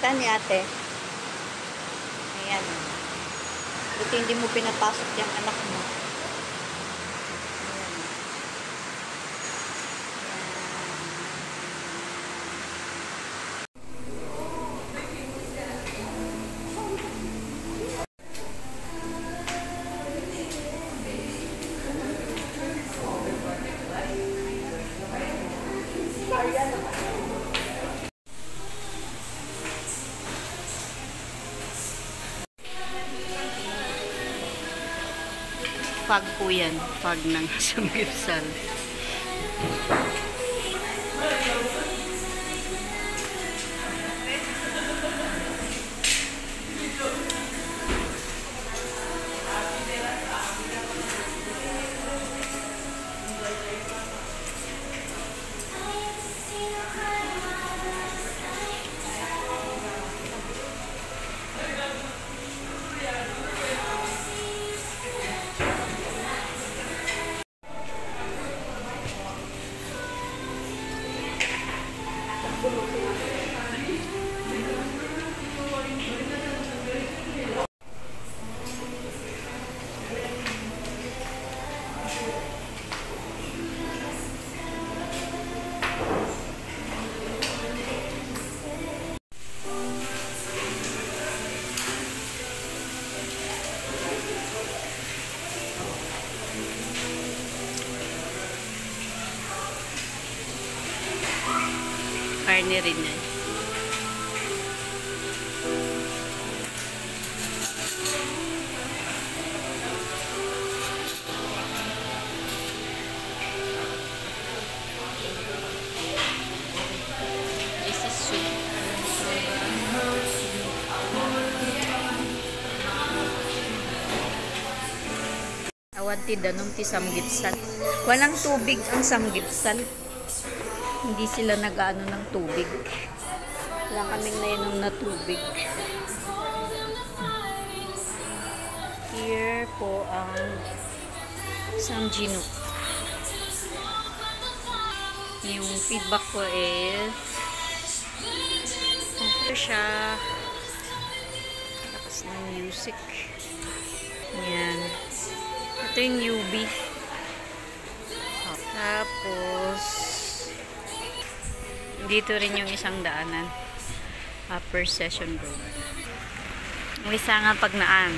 ka ni ate. Ayan. Buti hindi mo pinapasok yung anak mo. Fog po yan. Fog ng samgipsal. Karne rin yan. This is soup. Awantid anong ti samgipsal. Walang tubig ang samgipsal. Hindi sila nag-ano ng tubig. Wala kaming nainom na tubig. Here po ang samjinuk. Yung feedback ko is ito siya. Tapos ng music. Yan. Ito yung UB. Tapos dito rin yung isang daanan. Upper Session Road. Ang isa nga pagnaan.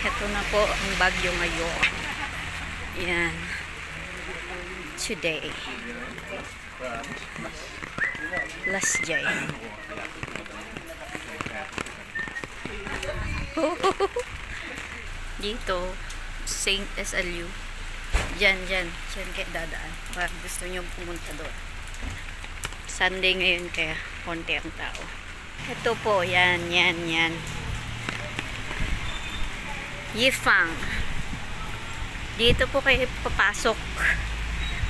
Ito na po ang Bagyo ngayon. Yan. Today. Last day. Dito, St. SLU. Diyan kayo dadaan. Pag gusto nyo pumunta doon. Sunday ngayon kaya konti ang tao. Ito po, yan. Yifang. Dito po kayo papasok.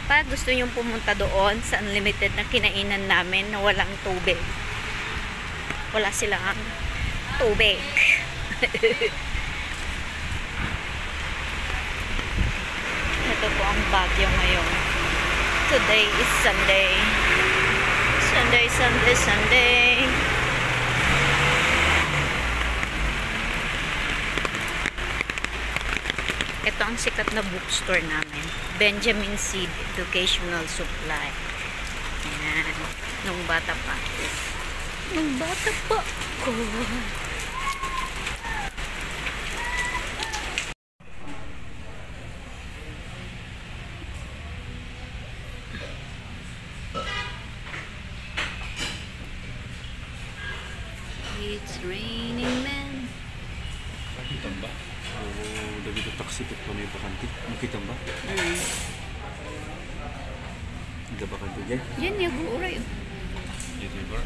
Pag gusto nyo pumunta doon sa unlimited na kinainan namin na walang tubig. Wala silang tubig. Ito po ang Bagyo ngayon. Today is Sunday. Sunday. Ito ang sikat na bookstore namin. Benjamin Seed Educational Supply. Ayan. Nung bata pa ako. It's raining men. Nakita ba? Oo, dito taxi pit pa may bakante. Nakita ba? Ada bakante dyan? Yan yung uray. Dito ba?